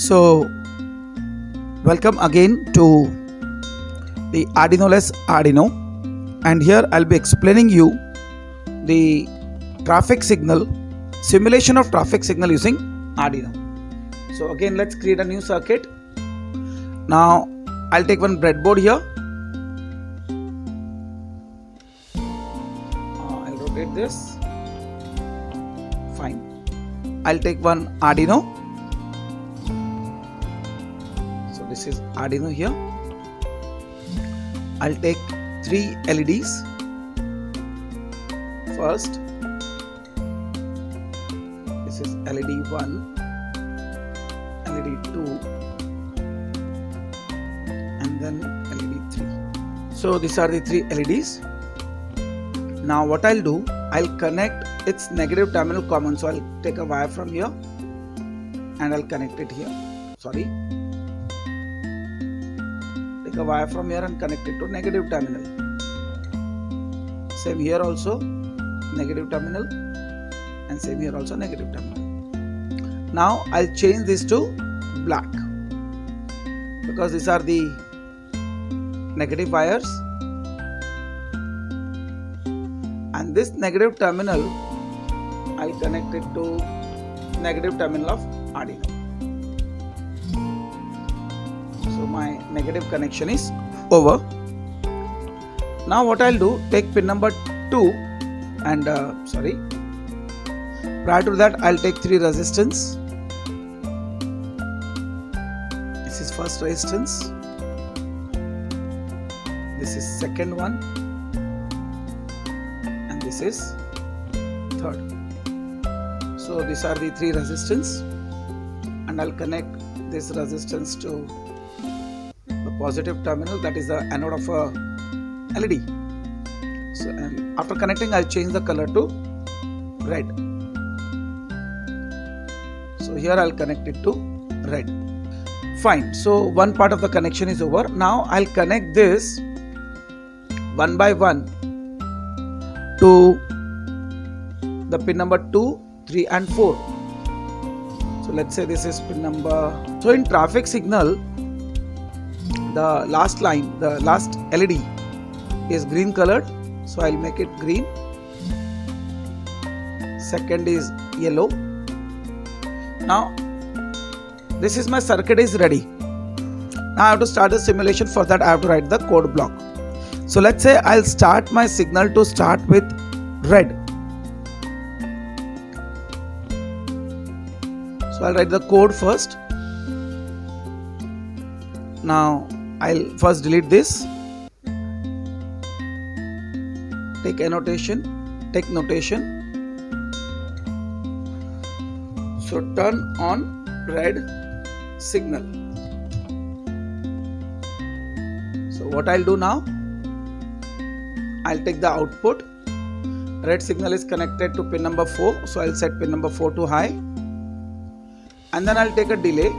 So, welcome again to the Arduino-less Arduino, and here I'll be explaining you the traffic signal simulation of traffic signal using Arduino. So again, let's create a new circuit. Now I'll take one breadboard here. I'll rotate this. Fine. I'll take one Arduino. So this is Arduino here. I'll take 3 LEDs. First, this is LED 1, LED 2, and then LED 3. So these are the 3 LEDs. Now what I'll do, I'll connect its negative terminal common. So I'll take a wire from here and I'll connect it here. Sorry. Take a wire from here and connect it to negative terminal. Same here also, negative terminal, and same here also negative terminal. Now I'll change this to black because these are the negative wires, and this negative terminal I'll connect it to negative terminal of Arduino. So my negative connection is over. Now what I'll do, take pin number 2 and prior to that I'll take 3 resistance. This is first resistance, this is second one, and this is third. So these are the 3 resistance, and I'll connect this resistance to the positive terminal, that is the anode of a LED. So and after connecting, I'll change the color to red. So here I'll connect it to red. Fine. So one part of the connection is over. Now I'll connect this one by one to the pin number 2, 3 and 4. So let's say this is pin number. So in traffic signal, the last line, the last LED is green colored. So I'll make it green. Second is yellow. Now this is my circuit is ready. Now I have to start the simulation. For that I have to write the code block. So let's say I'll start my signal to start with red. So I'll write the code first. Now I'll first delete this. Take annotation, take notation. So turn on red signal. So what I'll do now, I'll take the output. Red signal is connected to pin number 4. So I'll set pin number 4 to high. And then I'll take a delay.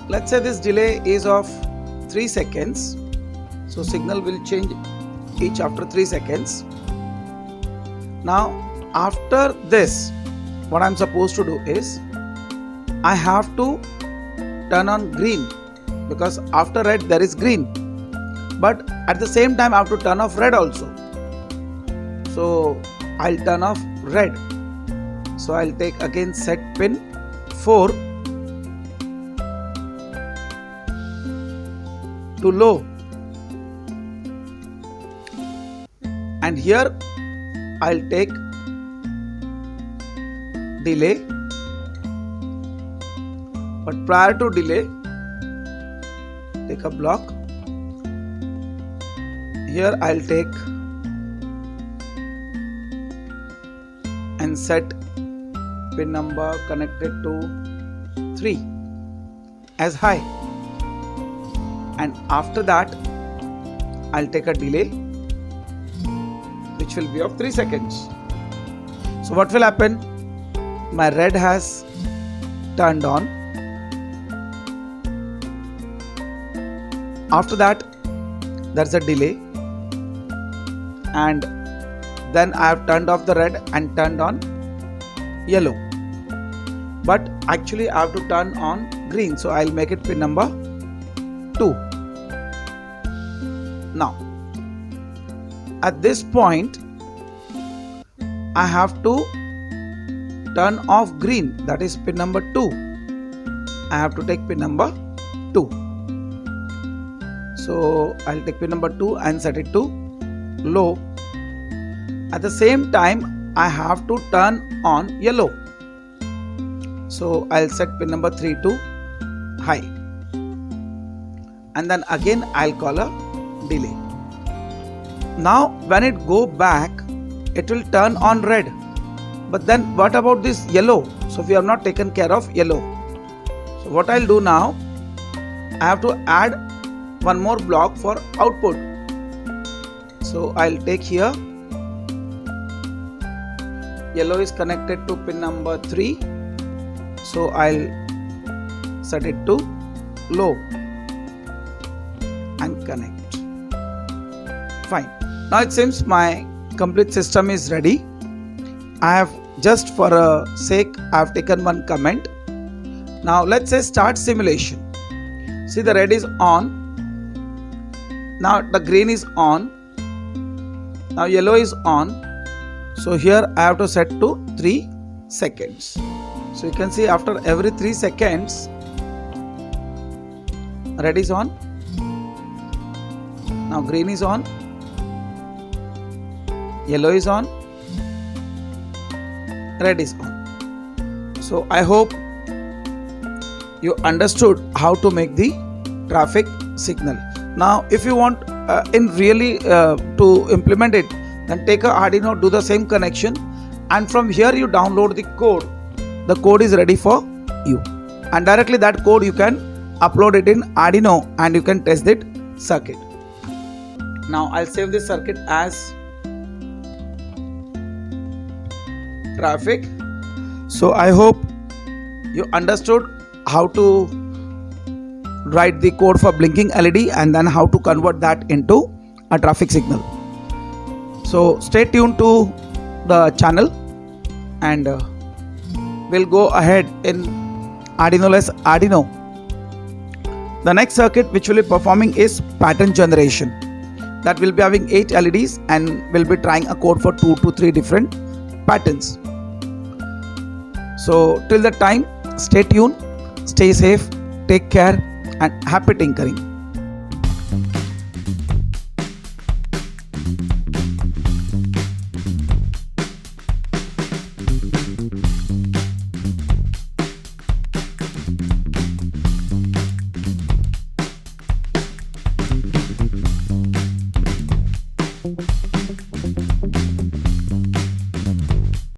Let's say this delay is of 3 seconds. So signal will change each after 3 seconds. Now after this, what I'm supposed to do is I have to turn on green, because after red there is green, but at the same time I have to turn off red also. So I'll turn off red. So I'll take again set pin 4 to low, and here I'll take delay, but prior to delay, take a block. Here I'll take and set pin number connected to 3 as high, and after that I'll take a delay which will be of 3 seconds. So what will happen? My red has turned on. After that there's a delay, and then I have turned off the red and turned on yellow. but actually I have to turn on green, so I'll make it pin number 2. Now at this point I have to turn off green, that is pin number 2. I have to take pin number 2. So I'll take pin number 2 and set it to low. At the same time I have to turn on yellow. So I'll set pin number 3 to high. And then again I'll call a delay. Now when it go back, it will turn on red. But then what about this yellow? So we have not taken care of yellow. So what I'll do now, I have to add one more block for output. So I'll take here, yellow is connected to pin number 3. So I'll set it to low and connect. Fine. Now it seems my complete system is ready. I have just for a sake I have taken one comment. Now let's say start simulation. See, the red is on. Now the green is on. Now yellow is on. So here I have to set to 3 seconds. So you can see after every 3 seconds red is on. Now green is on. Yellow is on. Red is on. So I hope you understood how to make the traffic signal. Now if you want in really to implement it, then take a Arduino, do the same connection, and from here you download the code. The code is ready for you, and directly that code you can upload it in Arduino and you can test it circuit. Now I'll save this circuit as traffic. So I hope you understood how to write the code for blinking LED and then how to convert that into a traffic signal. So stay tuned to the channel, and we'll go ahead in Arduino-less Arduino. The next circuit which will be performing is pattern generation. That will be having 8 LEDs and we'll be trying a code for 2 to 3 different patterns. So till that time, stay tuned, stay safe, take care, and happy tinkering. Thank you.